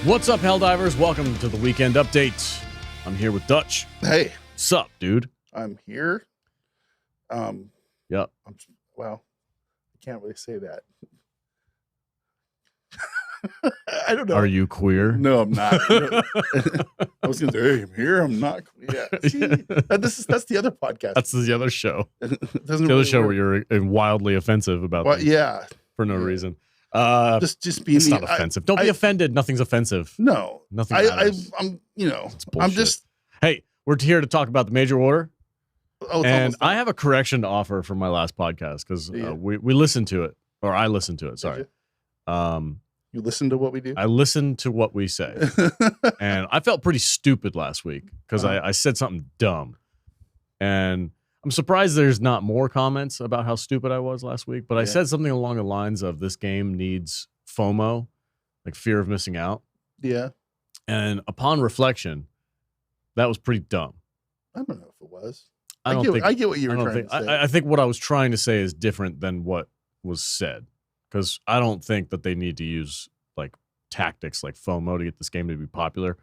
What's up, Helldivers? Welcome to the weekend update. I'm here with Dutch. Hey, Sup, dude? I'm here. Yep. Well, I can't really say that. I don't know. Are you queer? No, I'm not. I was going to say, hey, I'm here. I'm not. Yeah. See, that's the other podcast. That's the other show. It The doesn't other really show work. where you're wildly offensive about Well, things yeah. for no Yeah. reason. Just being It's not offensive. Don't be offended. Nothing's offensive. No. Nothing matters. I'm It's bullshit. I'm just. Hey, we're here to talk about the major order. Oh, it's And almost done. I have a correction to offer from my last podcast because Yeah. we listened to it, or I listened to it. Sorry. You listen to what we do? I listened to what we say. And I felt pretty stupid last week because I said something dumb. And I'm surprised there's not more comments about how stupid I was last week. But I said something along the lines of this game needs FOMO, like fear of missing out. Yeah. And upon reflection, that was pretty dumb. I don't know if it was. I get what you were trying to say. I think what I was trying to say is different than what was said. Because I don't think that they need to use like tactics like FOMO to get this game to be popular.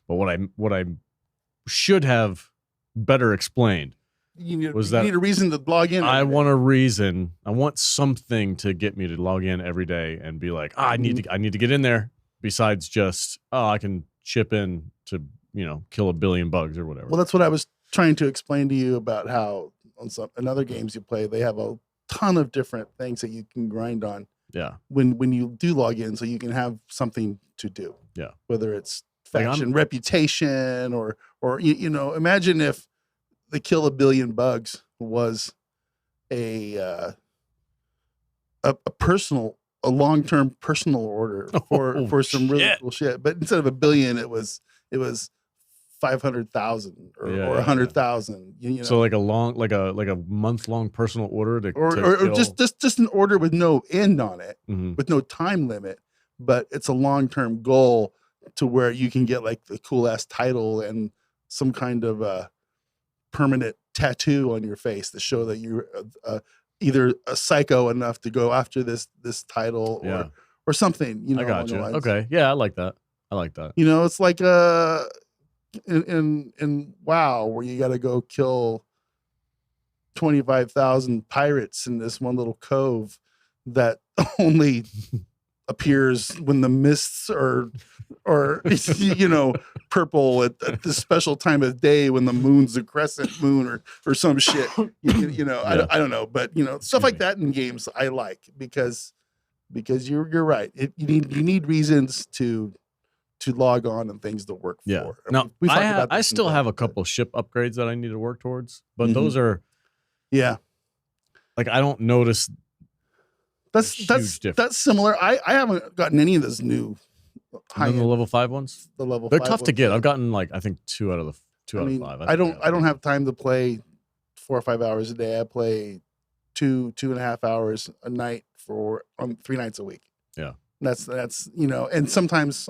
But what I should have better explained You need that a reason to log in. I want a reason. I want something to get me to log in every day and be like, I need to get in there. Besides just I can chip in to kill a billion bugs or whatever. Well, that's what I was trying to explain to you about how in other games you play, they have a ton of different things that you can grind on. Yeah. When you do log in, so you can have something to do. Yeah. Whether it's faction, reputation, or imagine if the kill a billion bugs was a long-term personal order for some really cool shit. But instead of a billion, it was 500,000 or 100,000. So like a month-long personal order or just an order with no end on it, mm-hmm. with no time limit, but it's a long-term goal to where you can get like the cool ass title and some kind of permanent tattoo on your face to show that you're either a psycho enough to go after this title or something. I got you. Okay, yeah, I like that. It's like in WoW where you got to go kill 25,000 pirates in this one little cove that only appears when the mists are purple at the special time of day when the moon's a crescent moon or some shit. I don't know, but stuff like that in games I like because you're right. You need reasons to log on and things to work for. Now, I still have a couple ship upgrades that I need to work towards, but those are like I don't notice. That's similar. I haven't gotten any of those new the level 5 ones. They're tough to get. I've gotten like I think 2 out of 5. I don't have time to play 4 or 5 hours a day. I play 2.5 hours a night for 3 nights a week. Yeah, that's and sometimes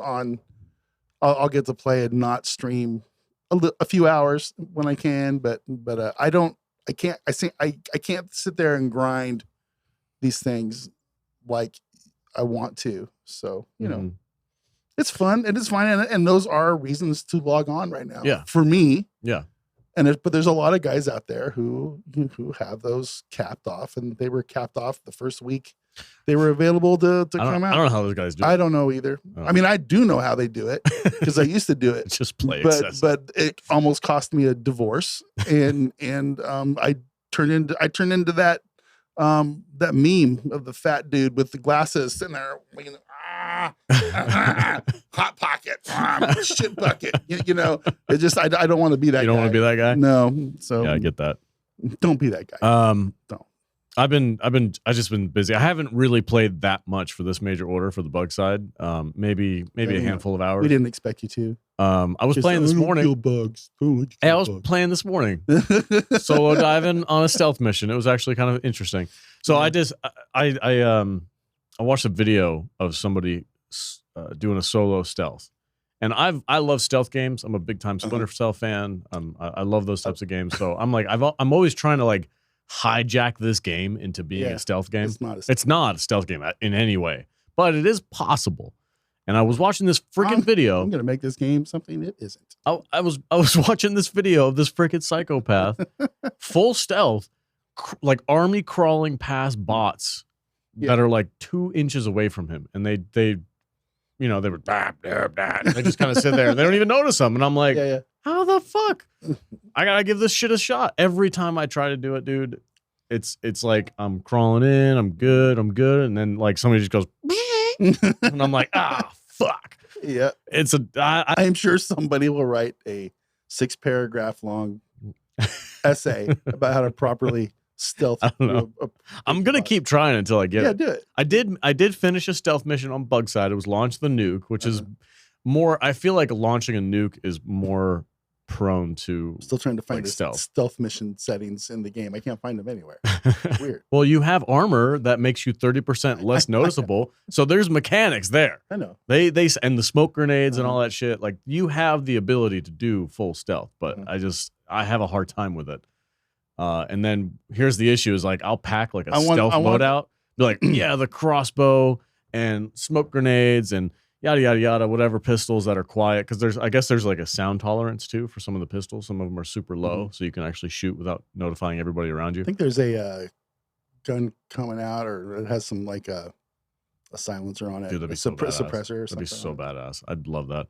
I'll get to play and not stream a few hours when I can, but I can't sit there and grind these things like I want to. So, it's fun and it's fine. And those are reasons to log on right now. Yeah. For me. Yeah. But there's a lot of guys out there who have those capped off, and they were capped off the first week they were available to come out. I don't know how those guys do it. I don't know either. Oh. I mean, I do know how they do it because I used to do it. Just play but it almost cost me a divorce. And I turned into that meme of the fat dude with the glasses sitting there, hot pocket, shit bucket. It just I don't want to be that guy. You don't want to be that guy? No. So yeah, I get that. Don't be that guy. Don't. I've just been busy. I haven't really played that much for this major order for the bug side. Maybe a handful of hours. We didn't expect you to. I was playing this morning. Kill bugs. I was playing this morning. Solo diving on a stealth mission. It was actually kind of interesting. So I watched a video of somebody doing a solo stealth, and I love stealth games. I'm a big time Splinter Cell fan. I love those types of games. So I'm like I'm always trying to like hijack this game into being a stealth game. It's not a stealth game in any way, but it is possible. And I was watching this freaking video. I'm gonna make this game something it isn't. I was watching this video of this freaking psychopath, full stealth, like army crawling past bots that are like 2 inches away from him, and they you know, they were they just kind of sit there. They don't even notice them, and I'm like, how the fuck? I gotta give this shit a shot. Every time I try to do it, dude, it's like I'm crawling in, I'm good, and then like somebody just goes. And I'm like, fuck. Yeah. I'm sure somebody will write a 6-paragraph long essay about how to properly stealth. I don't know. I'm going to keep trying until I get it. Yeah, do it. I did finish a stealth mission on Bug Side. It was launch the nuke, which is more, I feel like launching a nuke is more prone to still trying to find like stealth mission settings in the game. I can't find them anywhere. Weird. Well, you have armor that makes you 30% less noticeable. So there's mechanics there. I know. They and the smoke grenades and all that shit. Like you have the ability to do full stealth, but I have a hard time with it. And then here's the issue: is like I'll pack like a stealth loadout, be like, yeah, the crossbow and smoke grenades and yada yada yada, whatever pistols that are quiet, because I guess there's like a sound tolerance too for some of the pistols. Some of them are super low, so you can actually shoot without notifying everybody around you. I think there's a gun coming out, or it has some like a silencer on it. Dude, that'd be suppressor or something. That'd be so badass. I'd love that.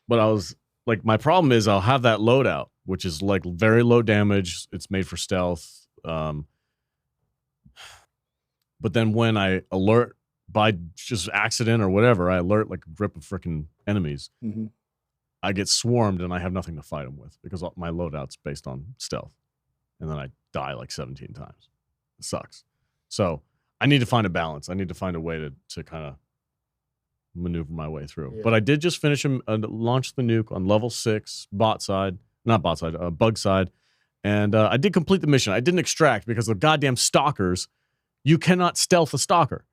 But I was like, my problem is I'll have that loadout, which is like very low damage. It's made for stealth. But then when I alert by just accident or whatever, I alert like a grip of freaking enemies. I get swarmed and I have nothing to fight them with because my loadout's based on stealth. And then I die like 17 times. It sucks. So I need to find a balance. I need to find a way to kind of maneuver my way through. Yeah. But I did just finish and launch the nuke on level 6, bug side. And I did complete the mission. I didn't extract because the goddamn stalkers, you cannot stealth a stalker.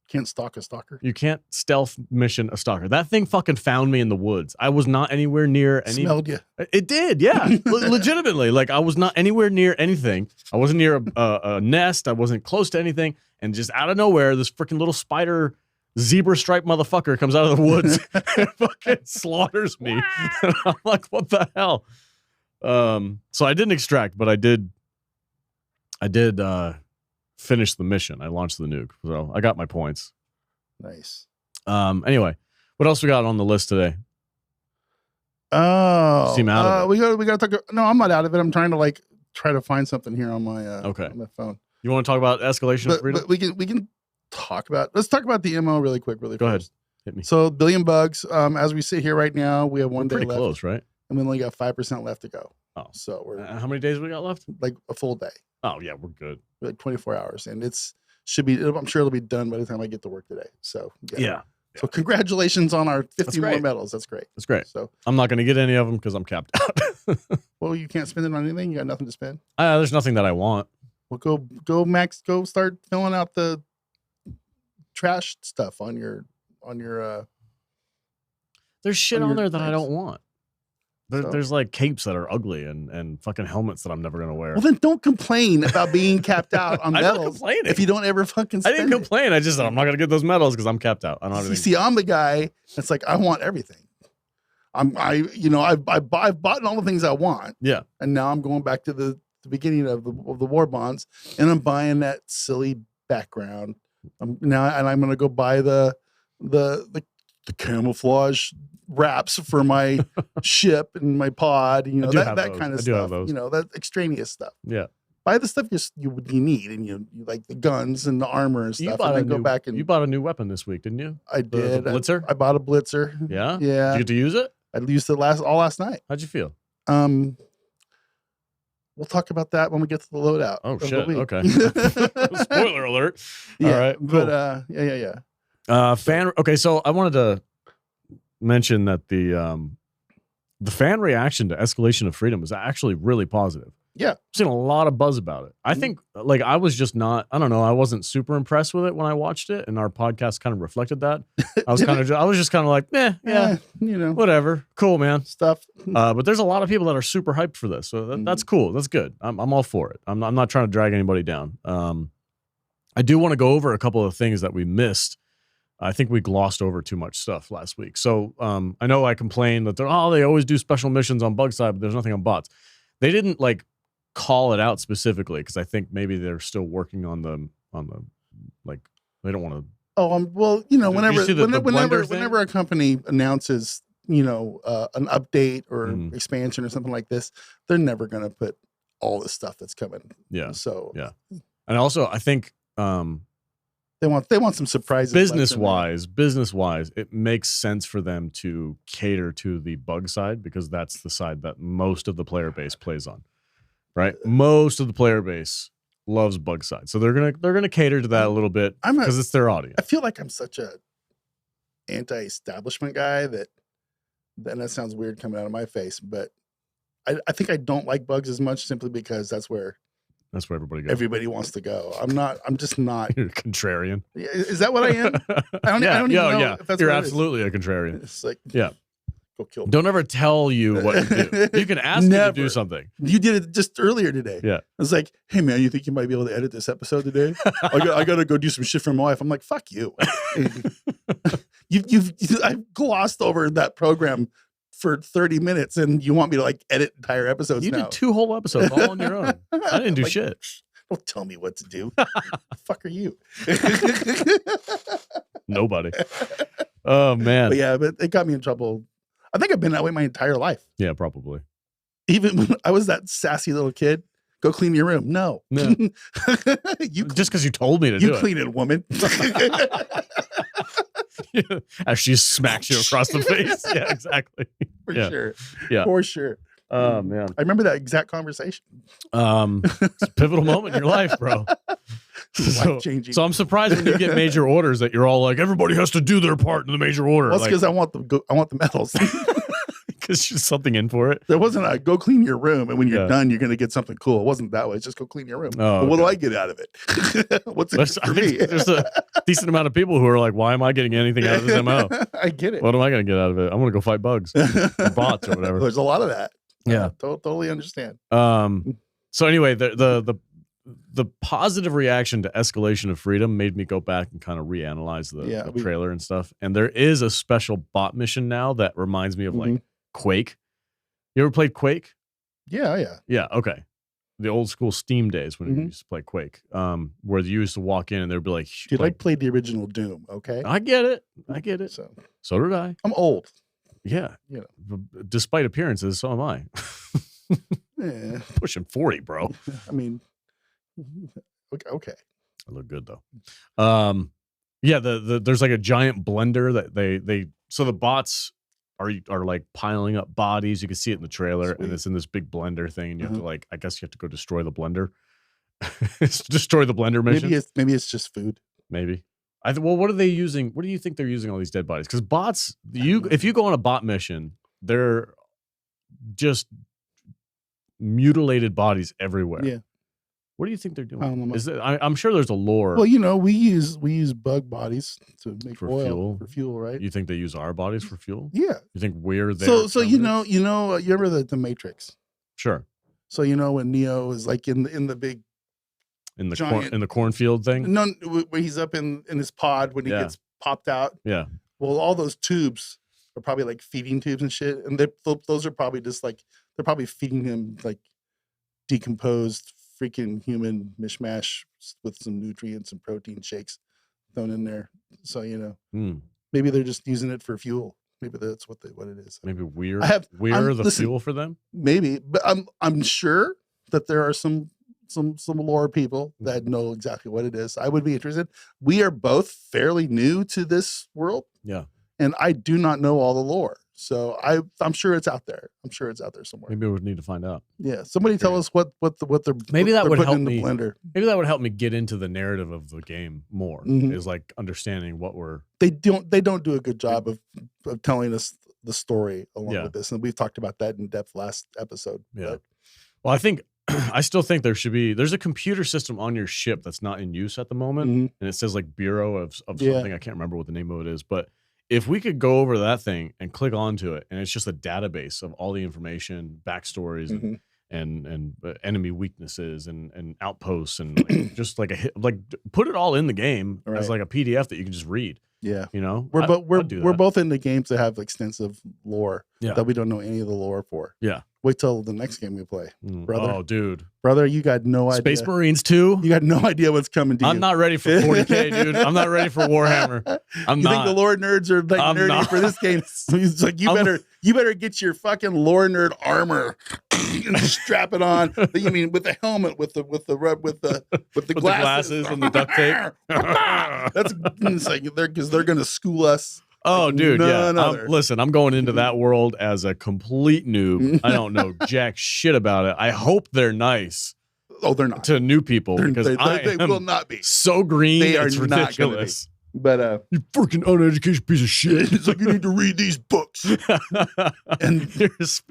Can't stalk a stalker. You can't stealth mission a stalker. That thing fucking found me in the woods. I was not anywhere near any. Smelled you. It did, yeah. Legitimately. Like I was not anywhere near anything. I wasn't near a nest. I wasn't close to anything. And just out of nowhere, this freaking little spider zebra stripe motherfucker comes out of the woods and fucking slaughters me. And I'm like, what the hell? So I didn't extract, but I did finish the mission. I launched the nuke, so I got my points. Nice. Anyway, what else we got on the list today? Oh, seem out of it. We got to talk. No, I'm not out of it. I'm trying to try to find something here on my on my phone. You want to talk about Escalation of Freedom? But we can talk about. Let's talk about the MO really quick. Go ahead. Hit me. So, billion bugs. As we sit here right now, we have one day left. Pretty close, right? And we only got 5% left to go. Oh, so we're how many days we got left? Like a full day. Oh yeah, we're good. Like 24 hours, and should be. I'm sure it'll be done by the time I get to work today. So yeah. So congratulations on our 50 more medals. That's great. That's great. So I'm not going to get any of them because I'm capped out. Well, you can't spend it on anything. You got nothing to spend. There's nothing that I want. Well, go Max. Go start filling out the trash stuff on your. There's shit on there that I don't want. There's like capes that are ugly and fucking helmets that I'm never gonna wear. Well, then don't complain about being capped out on medals. I'm not complaining. If you don't ever fucking spend I didn't complain. I just said I'm not gonna get those medals because I'm capped out. I don't have anything. See, I'm the guy that's like, I want everything. I've bought all the things I want. Yeah. And now I'm going back to the beginning of the war bonds, and I'm buying that silly background. I'm gonna go buy the camouflage wraps for my ship and my pod, that kind of stuff, that extraneous stuff. Yeah. Buy the stuff you need, and you like the guns and the armor and stuff. And then go back and you bought a new weapon this week, didn't you? I did. The Blitzer? I bought a Blitzer. Yeah. Yeah. Did you get to use it? I used it last night. How'd you feel? We'll talk about that when we get to the loadout. Oh shit. Okay. Spoiler alert. Yeah. All right. Cool. But yeah. Okay, so I wanted to mention that the fan reaction to Escalation of Freedom is actually really positive. Yeah. I've seen a lot of buzz about it. I think I was just not, I don't know, I wasn't super impressed with it when I watched it, and our podcast kind of reflected that. I was just kind of like, yeah, whatever. Cool, man. Stuff. But there's a lot of people that are super hyped for this. So that's cool. That's good. I'm all for it. I'm not trying to drag anybody down. I do want to go over a couple of things that we missed I think we glossed over too much stuff last week. So I know I complained that they always do special missions on bug side, but there's nothing on bots. They didn't like call it out specifically because I think maybe they're still working on the like they don't want to. Oh, well, you know, whenever a company announces, you know, an update or expansion or something like this, they're never going to put all the stuff that's coming. Yeah. So yeah, and also I think they want some surprises. Business wise, it makes sense for them to cater to the bug side because that's the side that most of the player base plays on. Right, most of the player base loves bug side, so they're gonna cater to that a little bit because it's their audience. I feel like I'm such a anti-establishment guy that sounds weird coming out of my face, but I think I don't like bugs as much simply because that's where everybody goes. Everybody wants to go. I'm just not. You're a contrarian. Is that what I am? I don't even know if that's You're what absolutely a contrarian. It's like, yeah. Go kill me. Don't ever tell you what to do. You can ask me to do something. You did it just earlier today. Yeah. I was like, hey man, you think you might be able to edit this episode today? I got to go do some shit for my wife. I'm like, fuck you. I've glossed over that program for 30 minutes and you want me to like edit entire episodes now. You did 2 whole episodes all on your own. I didn't do shit. Don't tell me what to do. The fuck are you? Nobody. Oh man. But it got me in trouble. I think I've been that way my entire life. Yeah, probably. Even when I was that sassy little kid, go clean your room. No. Just because you told me to do it. You clean it, woman. As she smacks you across the face. Yeah, exactly. For sure. Yeah. For sure. Oh man. I remember that exact conversation. It's a pivotal moment in your life, bro. Life-changing. So I'm surprised when you get major orders that you're all like, everybody has to do their part in the major order. Well, that's because I want the medals. Because there's something in for it. There wasn't a go clean your room, and when you're done, you're going to get something cool. It wasn't that way. It's just go clean your room. Oh, but what do I get out of it? What's it for me? There's a decent amount of people who are like, why am I getting anything out of this MO? I get it. What am I going to get out of it? I'm going to go fight bugs or bots or whatever. There's a lot of that. Yeah. Totally understand. So anyway, the positive reaction to Escalation of Freedom made me go back and kind of reanalyze the trailer and stuff. And there is a special bot mission now that reminds me of like Quake. You ever played Quake? Yeah. Yeah. Okay. The old school Steam days when you used to play Quake, where you used to walk in and there'd be like, dude, I played the original Doom. Okay. I get it. So did I. I'm old. Yeah. Despite appearances, so am I. Pushing 40, bro. I mean, okay. I look good though. There's like a giant blender that they so the bots are like piling up bodies. You can see it in the trailer. Sweet. And it's in this big blender thing, and you have to like, I guess you have to go destroy the blender. Destroy the blender mission. Maybe it's just food. Maybe. Well, what are they using? What do you think they're using all these dead bodies? Because bots, if you go on a bot mission, they're just mutilated bodies everywhere. Yeah. What do you think they're doing? I'm sure there's a lore. Well, you know, we use bug bodies to make oil for fuel, right? You think they use our bodies for fuel? Yeah. You think we're there? So you remember the Matrix? Sure. So you know when Neo is like in the big in the cornfield thing? No, where he's up in his pod when he gets popped out. Yeah. Well, all those tubes are probably like feeding tubes and shit, and those are probably just like they're probably feeding him like decomposed freaking human mishmash with some nutrients and protein shakes thrown in there. So maybe they're just using it for fuel. Maybe that's what it is. Maybe we're the fuel for them. Maybe, but I'm sure that there are some lore people that know exactly what it is. I would be interested. We are both fairly new to this world. Yeah. And I do not know all the lore. So I'm sure it's out there. I'm sure it's out there somewhere. Maybe we would need to find out. Yeah. Somebody tell us what they're maybe that would help in me. The blender. Maybe that would help me get into the narrative of the game more. Is like understanding what they don't do a good job of telling us the story along with this. And we've talked about that in depth last episode. Yeah. But. Well, I still think there's a computer system on your ship that's not in use at the moment. And it says like Bureau of something. I can't remember what the name of it is, but if we could go over that thing and click onto it, and it's just a database of all the information, backstories, and enemy weaknesses and outposts, and like, just like put it all in the game as like a PDF that you can just read. Yeah, You know, we're both into games that have extensive lore that we don't know any of the lore for. Yeah. Wait till the next game we play, brother. Oh, dude. Brother, you got no idea. Space Marines 2? You got no idea what's coming to you. I'm not ready for 40K, dude. I'm not ready for Warhammer. You think the lore nerds are like nerdy for this game? It's like you better get your fucking lore nerd armor and strap it on. You mean with the helmet, with the glasses and the duct tape? That's it's like they're gonna school us. Oh, like dude, listen, I'm going into that world as a complete noob. I don't know jack shit about it. I hope they're nice. Oh, they're not to new people because they will not be so green. They are it's ridiculous. But you freaking uneducated piece of shit. It's like you need to read these books. And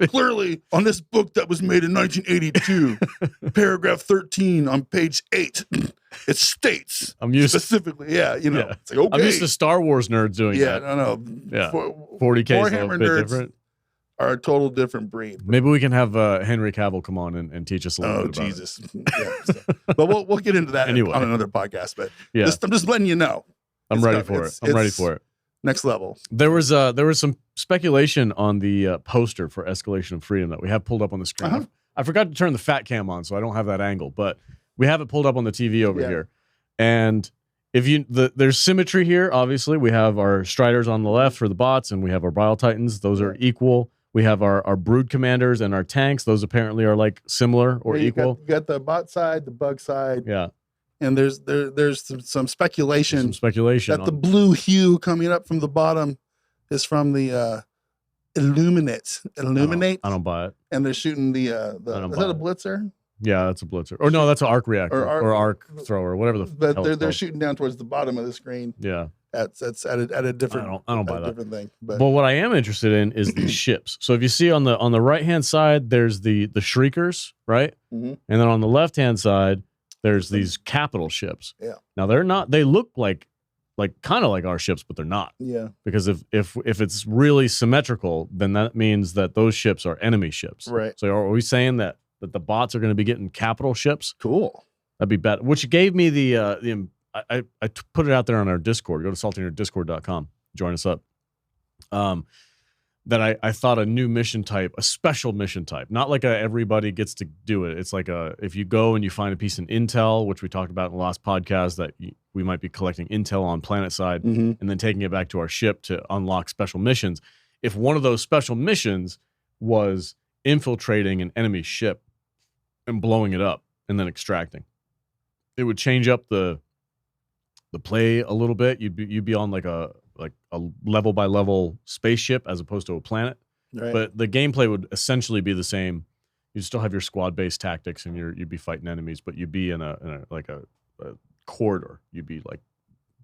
clearly, on this book that was made in 1982, paragraph 13 on page 8, it states specifically. It's like, okay. I'm used to Star Wars nerds doing that. No. Yeah, 40K is a bit different. Are a total different breed. Maybe we can have Henry Cavill come on and teach us a little bit about Jesus. But we'll get into that anyway on another podcast. But I'm just letting you know. I'm ready for it. Next level. There was some speculation on the poster for Escalation of Freedom that we have pulled up on the screen. I forgot to turn the fat cam on, so I don't have that angle, but we have it pulled up on the TV over here. And if there's symmetry here, obviously. We have our Striders on the left for the bots, and we have our Bile Titans. Those are equal. We have our Brood Commanders and our tanks. Those apparently are like similar or equal. You got the bot side, the bug side. Yeah. And there's some speculation. That the blue hue coming up from the bottom is from the Illuminate. I don't buy it. And they're shooting is that a blitzer? Yeah, that's a blitzer. Or no, that's an arc reactor or arc thrower, whatever the. But they're shooting down towards the bottom of the screen. Yeah. That's at a different. I don't buy that. Different thing. But what I am interested in is these ships. So if you see on the right hand side, there's the Shriekers, right? And then on the left hand side, there's these capital ships. Yeah. Now they're not. They look like kind of like our ships, but they're not. Yeah. Because if it's really symmetrical, then that means that those ships are enemy ships. Right. So are we saying that the bots are going to be getting capital ships? Cool. That'd be better. Which gave me the I put it out there on our Discord. Go to saltdivers.com. Join us up. That I thought a new mission type, a special mission type, not like everybody gets to do it. It's like if you go and you find a piece of intel, which we talked about in the last podcast, that we might be collecting intel on planet side and then taking it back to our ship to unlock special missions. If one of those special missions was infiltrating an enemy ship and blowing it up and then extracting, it would change up the play a little bit. You'd be on like a level by level spaceship as opposed to a planet. Right. But the gameplay would essentially be the same. You'd still have your squad based tactics and you'd be fighting enemies, but you'd be in a corridor. You'd be like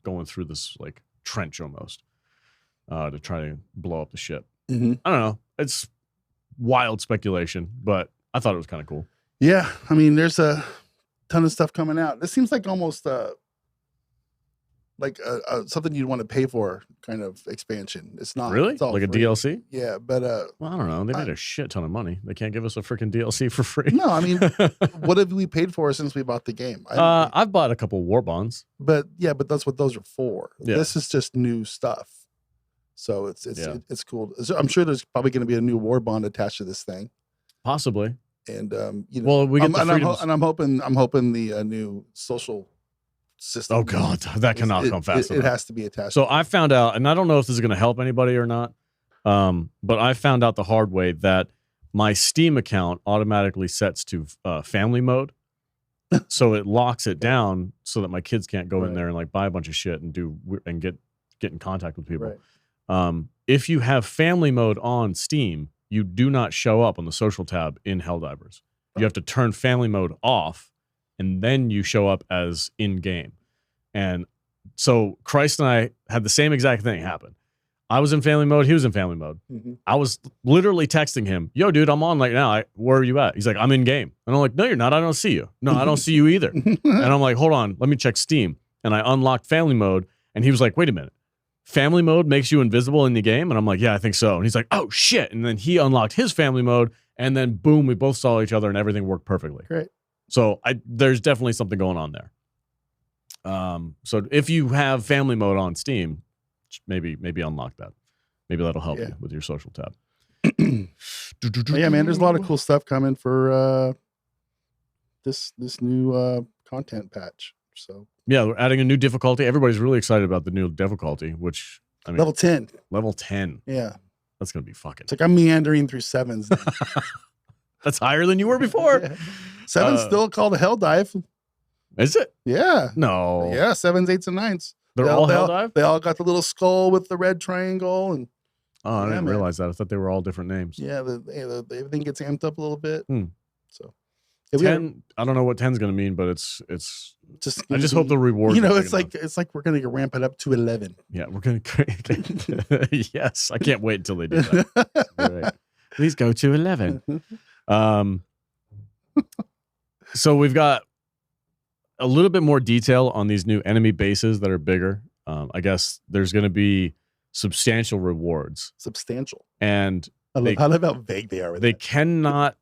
going through this like trench almost to try to blow up the ship. I don't know. It's wild speculation, but I thought it was kind of cool. Yeah, I mean, there's a ton of stuff coming out. This seems like almost something you'd want to pay for kind of expansion. It's not really it's all like free. a DLC. Yeah, but well, I don't know. They made a shit ton of money. They can't give us a freaking DLC for free. No, I mean, what have we paid for since we bought the game? I've bought a couple war bonds. But that's what those are for. Yeah. This is just new stuff. So it's cool. So I'm sure there's probably going to be a new war bond attached to this thing. Possibly. And well, we get I'm hoping the new social system. Oh God, that cannot come fast enough. It has to be attached. So I found out, and I don't know if this is going to help anybody or not, but I found out the hard way that my Steam account automatically sets to family mode, so it locks it down so that my kids can't go in there and like buy a bunch of shit and get in contact with people. Right. If you have family mode on Steam, you do not show up on the social tab in Helldivers. You have to turn family mode off, and then you show up as in-game. And so Christ and I had the same exact thing happen. I was in family mode. He was in family mode. I was literally texting him, yo, dude, I'm on like now. Where are you at? He's like, I'm in game. And I'm like, no, you're not. I don't see you. No, I don't see you either. And I'm like, hold on. Let me check Steam. And I unlocked family mode. And he was like, wait a minute. Family mode makes you invisible in the game? And I'm like, yeah, I think so. And he's like, oh, shit. And then he unlocked his family mode. And then, boom, we both saw each other and everything worked perfectly. Great. So there's definitely something going on there. So if you have family mode on Steam, maybe unlock that. Maybe that'll help you with your social tab. Yeah, man, there's a lot of cool stuff coming for this new content patch. So yeah, we're adding a new difficulty. Everybody's really excited about the new difficulty, which I mean, level 10. Level 10. Yeah, that's gonna be fucking. It's like I'm meandering through 7s. That's higher than you were before. Yeah. 7's still called a hell dive. Is it? Yeah. No. Yeah, 7s, 8s, and 9s. They're all hell dive? They all got the little skull with the red triangle. And I didn't realize that. I thought they were all different names. Yeah, everything gets amped up a little bit. So 10, I don't know what 10's going to mean, but it's just. I just hope the reward. It's like we're going to ramp it up to 11. Yeah, we're going to. Yes, I can't wait until they do that. Right. Please go to 11. So we've got a little bit more detail on these new enemy bases that are bigger. I guess there's going to be substantial rewards. Substantial. And I love how vague they are. With they cannot.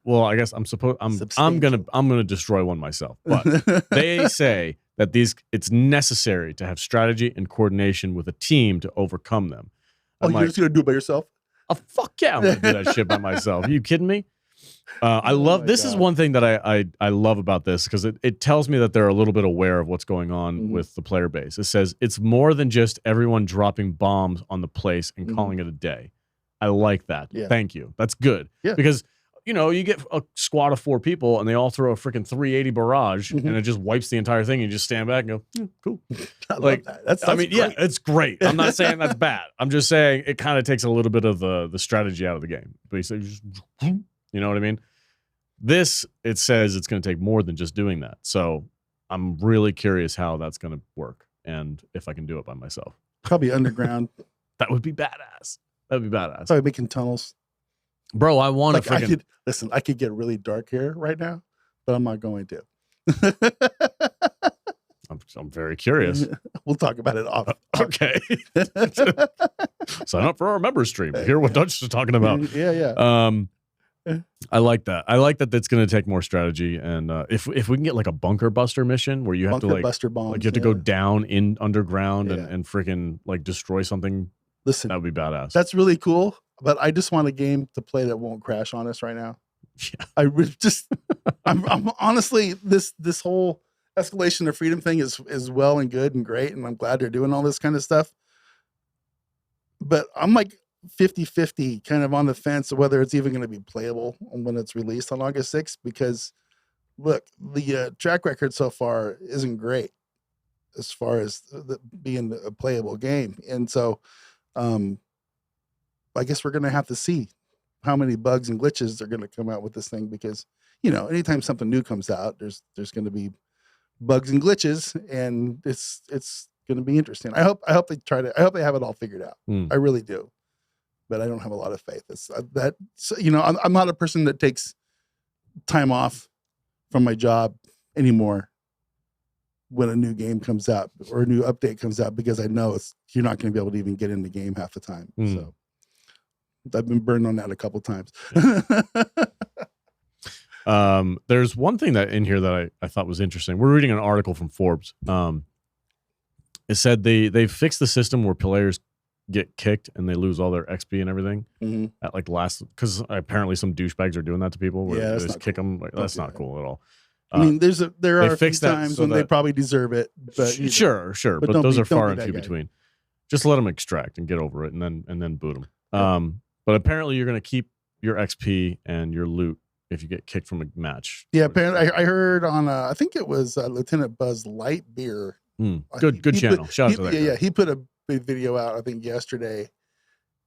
Well, I guess I'm gonna destroy one myself. But they say that it's necessary to have strategy and coordination with a team to overcome them. You're just gonna do it by yourself? Oh fuck yeah, I'm gonna do that shit by myself. Are you kidding me? I love this. Is one thing that I love about this, because it tells me that they're a little bit aware of what's going on with the player base. It says it's more than just everyone dropping bombs on the place and calling it a day. I like that. Yeah. Thank you. That's good. Yeah. Because you get a squad of 4 people and they all throw a freaking 380 barrage and it just wipes the entire thing. And you just stand back and go, cool. I love that. That's great. Yeah, it's great. I'm not saying that's bad. I'm just saying it kind of takes a little bit of the strategy out of the game. But you say, you know what I mean? This, it says it's going to take more than just doing that. So I'm really curious how that's going to work and if I can do it by myself. Probably underground. That would be badass. That would be badass. Probably making tunnels. Bro, I want to freaking... I could get really dark here right now, but I'm not going to. I'm very curious. We'll talk about it off. Okay. Sign up for our member stream. Hear what Dutch is talking about. Yeah. I like that. I like that it's going to take more strategy. And if we can get like a bunker buster mission where you have to buster bombs, like you have to go down in underground and freaking like destroy something. Listen, that would be badass. That's really cool. But I just want a game to play that won't crash on us right now. Yeah. I'm honestly, this whole Escalation of Freedom thing is well and good and great. And I'm glad they're doing all this kind of stuff. But I'm like 50-50 kind of on the fence of whether it's even going to be playable when it's released on August 6th, because look, the track record so far isn't great as far as being a playable game. And so, I guess we're going to have to see how many bugs and glitches are going to come out with this thing, because, anytime something new comes out, there's going to be bugs and glitches, and it's going to be interesting. I hope they have it all figured out. I really do, but I don't have a lot of faith. I'm not a person that takes time off from my job anymore when a new game comes out or a new update comes out, because I know you're not going to be able to even get in the game half the time. So I've been burned on that a couple times. There's one thing that in here that I thought was interesting. We're reading an article from Forbes. It said they fixed the system where players get kicked and they lose all their XP and everything at like because apparently some douchebags are doing that to people. Where they just kick them. Like, that's not cool at all. I mean, there are a few times when they probably deserve it. But sure, but those are far and few between. Just let them extract and get over it, and then boot them. Yeah. But apparently, you're going to keep your XP and your loot if you get kicked from a match. Yeah, apparently, I heard on I think it was Lieutenant Buzz Lightbeer. Good channel. Shout out to that. Yeah, he put a big video out, I think yesterday,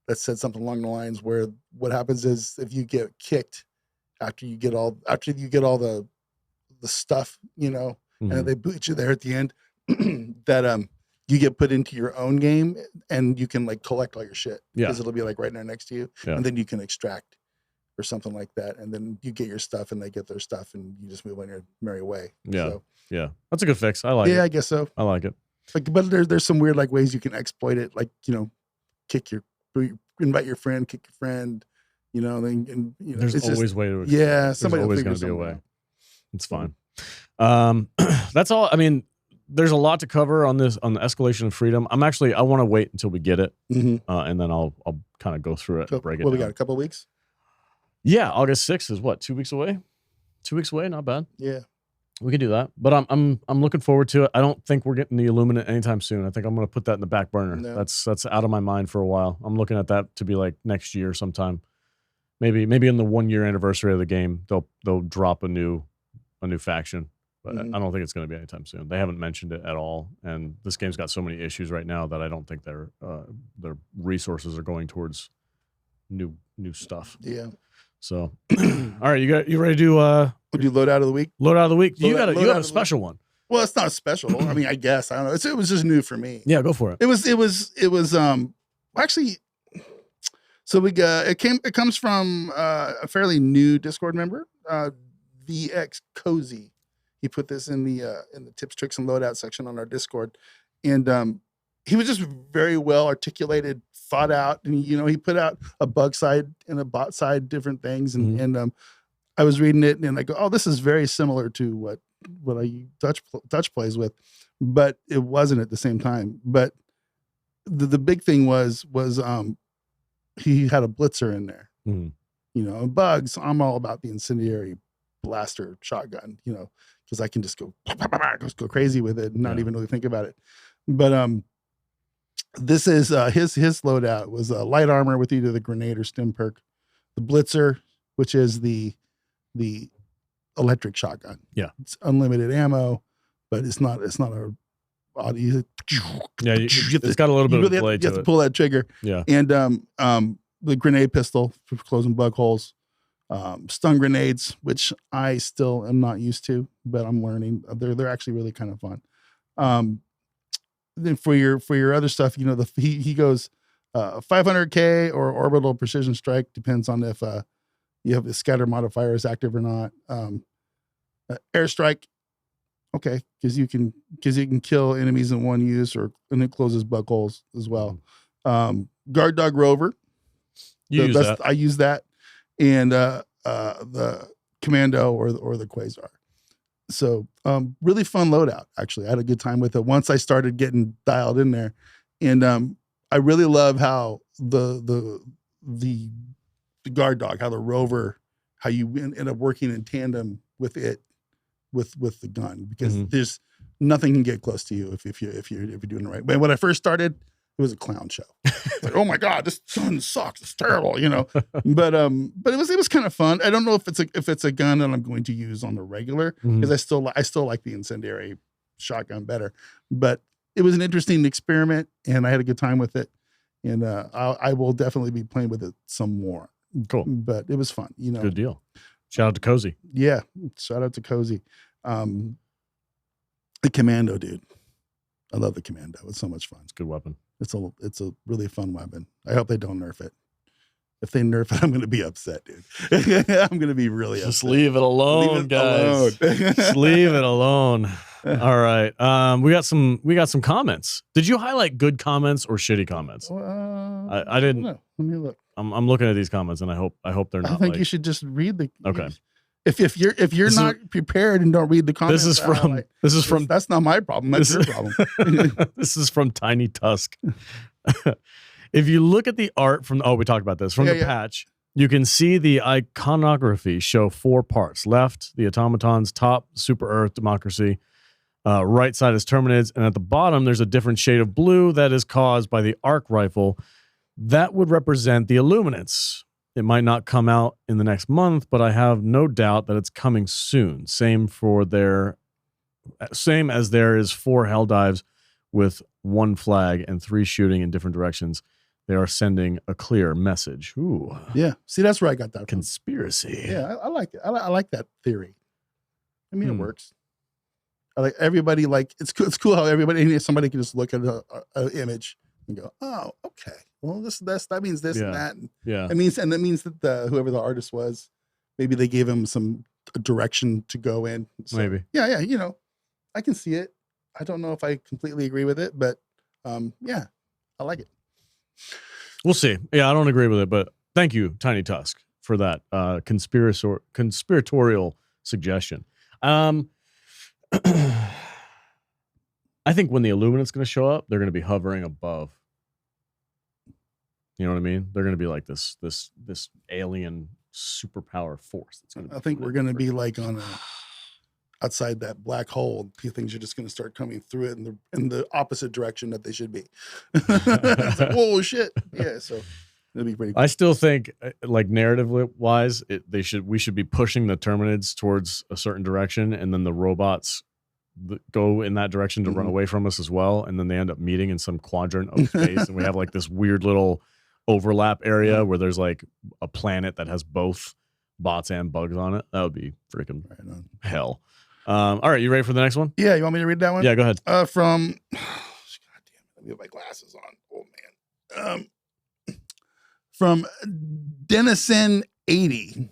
that said something along the lines where what happens is if you get kicked after you get all the stuff, and they boot you there at the end, that you get put into your own game and you can like collect all your shit, because it'll be like right there next to you, and then you can extract or something like that, and then you get your stuff and they get their stuff and you just move on your merry way. Yeah, that's a good fix. I like it. Yeah, I guess so. I like it. Like, but there's some weird like ways you can exploit it, like invite your friend, kick your friend, there's always way to somebody's always going to be a way. It's fine. That's all. I mean, there's a lot to cover on this, on the Escalation of Freedom. I want to wait until we get it, and then I'll kind of go through it and break it down. We got a couple of weeks? Yeah, August 6th is what, 2 weeks away? 2 weeks away, not bad. Yeah. We can do that. But I'm looking forward to it. I don't think we're getting the Illuminate anytime soon. I think I'm going to put that in the back burner. No. That's out of my mind for a while. I'm looking at that to be like next year sometime. Maybe in the 1 year anniversary of the game, they'll drop a new faction. But I don't think it's going to be anytime soon. They haven't mentioned it at all. And this game's got so many issues right now that I don't think their resources are going towards new stuff. Yeah. So, all right, you ready to do? Would you load out of the week? Load out of the week. You have a special one. Well, it's not special. I mean, I guess I don't know. It was just new for me. Yeah, go for it. It was actually. So it comes from a fairly new Discord member, VX Cozy. He put this in the tips, tricks, and loadout section on our Discord, and he was just very well articulated, thought out, and he put out a bug side and a bot side, different things, and I was reading it and I go, oh, this is very similar to what I Dutch plays with, but it wasn't at the same time. But the big thing was he had a blitzer in there, and bugs. I'm all about the incendiary blaster shotgun, because I can just go crazy with it and not even really think about it. But this is his loadout was light armor with either the grenade or stim perk, the blitzer, which is the electric shotgun. Yeah, it's unlimited ammo, but it's not a audio. Yeah, it's got a little bit of delay to it. You have to pull that trigger. Yeah, and the grenade pistol for closing bug holes. Stun grenades, which I still am not used to, but I'm learning. They're actually really kind of fun. Then for your other stuff, he goes 500K or orbital precision strike, depends on if you have the scatter modifier is active or not. Airstrike, okay, because you can kill enemies in one use, and it closes bug holes as well. Guard dog rover, I use that, and the commando or the quasar. So really fun loadout. Actually, I had a good time with it once I started getting dialed in there, and I really love how the guard dog, how the rover, how you end up working in tandem with it, with the gun, because there's nothing can get close to you if you're doing it right. But when I first started, it was a clown show. Like, oh my God, this gun sucks. It's terrible, But it was kind of fun. I don't know if it's a gun that I'm going to use on the regular, because I still like the incendiary shotgun better. But it was an interesting experiment, and I had a good time with it. And I will definitely be playing with it some more. Cool. But it was fun, Good deal. Shout out to Cozy. Yeah, shout out to Cozy. The commando, dude. I love the commando. It's so much fun. It's a good weapon. It's a really fun weapon. I hope they don't nerf it. If they nerf it, I'm going to be upset, dude. I'm going to be really upset. Just leave it alone, guys. Just leave it alone. All right. We got some comments. Did you highlight good comments or shitty comments? I didn't. Let me look. I'm looking at these comments, and I hope they're not. I think you should just read the. Okay. If you're not prepared and don't read the comments, this is from that's not my problem. That's your problem. This is from Tiny Tusk. If you look at the art we talked about this from the patch, you can see the iconography show 4 parts. Left, the automatons. Top, Super Earth, democracy. Right side is Terminids, and at the bottom there's a different shade of blue that is caused by the arc rifle. That would represent the Illuminates. It might not come out in the next month, but I have no doubt that it's coming soon. Same as there is 4 Helldives with 1 flag and 3 shooting in different directions. They are sending a clear message. Ooh. Yeah. See, that's where I got that conspiracy. From. Yeah, I like it. I like that theory. I mean, it works. I like everybody. Like it's cool how somebody can just look at an image and go, oh, okay. Well, that means this and that. And that means that whoever the artist was, maybe they gave him some direction to go in. So, maybe. Yeah. I can see it. I don't know if I completely agree with it, but I like it. We'll see. Yeah, I don't agree with it, but thank you, Tiny Tusk, for that conspiratorial suggestion. I think when the Illuminate's going to show up, they're going to be hovering above. You know what I mean? They're going to be like this alien superpower force. I think we're going to be like on outside that black hole. Things are just going to start coming through it in the opposite direction that they should be. It's like, whoa, shit! Yeah, so it'll be pretty cool. I still think, like narrative wise, we should be pushing the Terminids towards a certain direction, and then the robots go in that direction to run away from us as well, and then they end up meeting in some quadrant of space, and we have like this weird little overlap area where there's like a planet that has both bots and bugs on it. That would be freaking hell. All right, you ready for the next one? Yeah, you want me to read that one? Yeah, go ahead. From God damn it, let me get my glasses on. Oh man. From Dennison80.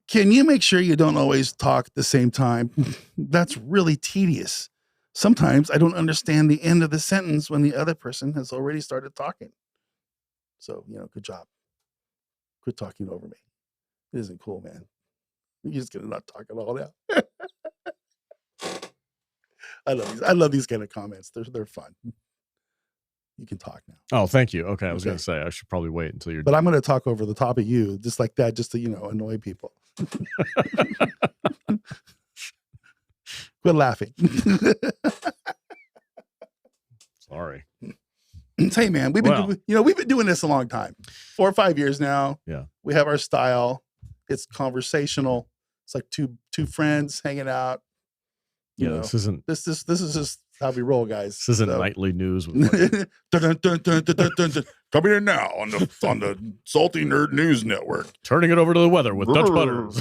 Can you make sure you don't always talk at the same time? That's really tedious. Sometimes I don't understand the end of the sentence when the other person has already started talking. So, good job. Quit talking over me. It isn't cool, man. You're just going to not talk at all now. I love these kind of comments. They're fun. You can talk now. Oh, thank you. Okay, I was going to say I should probably wait until you're. But I'm going to talk over the top of you, just like that, just to annoy people. Quit laughing. Sorry. Hey man, we've been doing this a long time, 4 or 5 years now. Yeah, we have our style. It's conversational. It's like two friends hanging out. This is just how we roll, guys. This isn't nightly news. Coming in now on the Salty Nerd News Network. Turning it over to the weather with Dutch Butters.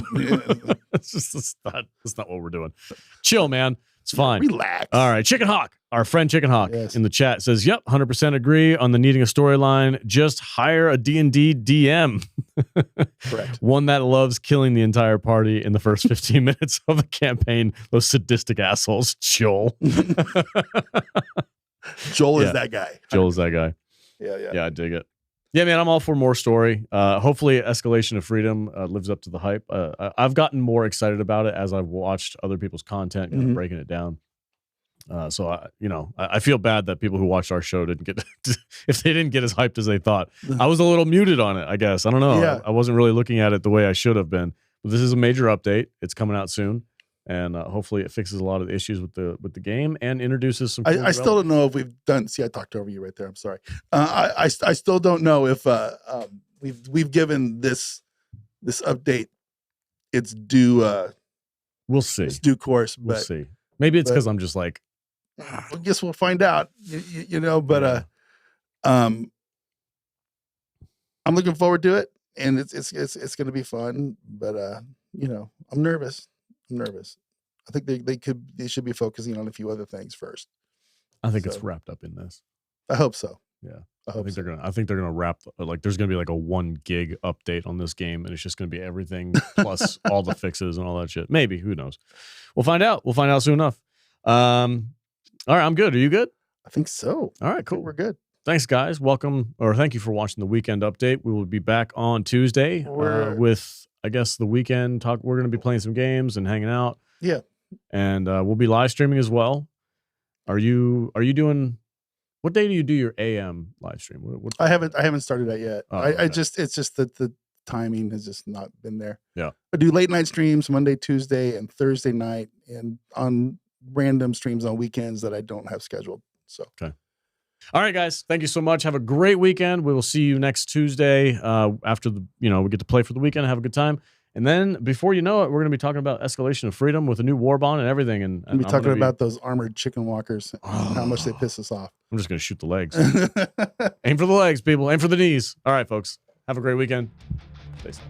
It's not what we're doing. Chill, man. It's fine. Relax. All right. Chicken Hawk, our friend Chicken Hawk in the chat says, yep, 100% agree on the needing a storyline. Just hire a D&D DM. Correct. One that loves killing the entire party in the first 15 minutes of a campaign. Those sadistic assholes. Joel. Joel is that guy. Joel is that guy. Yeah, I dig it. Yeah, man, I'm all for more story. Hopefully Escalation of Freedom lives up to the hype. I've gotten more excited about it as I've watched other people's content, kind of breaking it down. So I feel bad that people who watched our show didn't get, if they didn't get as hyped as they thought. I was a little muted on it, I guess. I don't know. Yeah. I wasn't really looking at it the way I should have been. But this is a major update. It's coming out soon. And hopefully it fixes a lot of the issues with the game and introduces some. I still don't know if we've done. See, I talked over you right there. I'm sorry. I still don't know if we've given this update its due. We'll see. Its due course. We'll see. Maybe it's because I'm just like. I guess we'll find out. But I'm looking forward to it, and it's going to be fun. But I'm nervous. I think they should be focusing on a few other things first. I think it's wrapped up in this. I hope so. Yeah. I think they're gonna wrap, like there's gonna be like a 1 gig update on this game, and it's just gonna be everything plus all the fixes and all that shit. Maybe, who knows? We'll find out. We'll find out soon enough. All right, I'm good. Are you good? I think so. All right, cool. We're good. Thanks, guys. Thank you for watching the weekend update. We will be back on Tuesday with, I guess, the weekend talk. We're gonna be playing some games and hanging out. Yeah. And we'll be live streaming as well. Are you doing? What day do you do your AM live stream? What? I haven't started that yet. Okay. It's just that the timing has just not been there. Yeah. I do late night streams Monday, Tuesday, and Thursday night, and on random streams on weekends that I don't have scheduled. So. Okay. All right, guys. Thank you so much. Have a great weekend. We will see you next Tuesday after we get to play for the weekend. Have a good time. And then before you know it, we're going to be talking about Escalation of Freedom with a new war bond and everything. And we'll be talking about those armored chicken walkers, how much they piss us off. I'm just going to shoot the legs. Aim for the legs, people. Aim for the knees. All right, folks. Have a great weekend. Stay safe.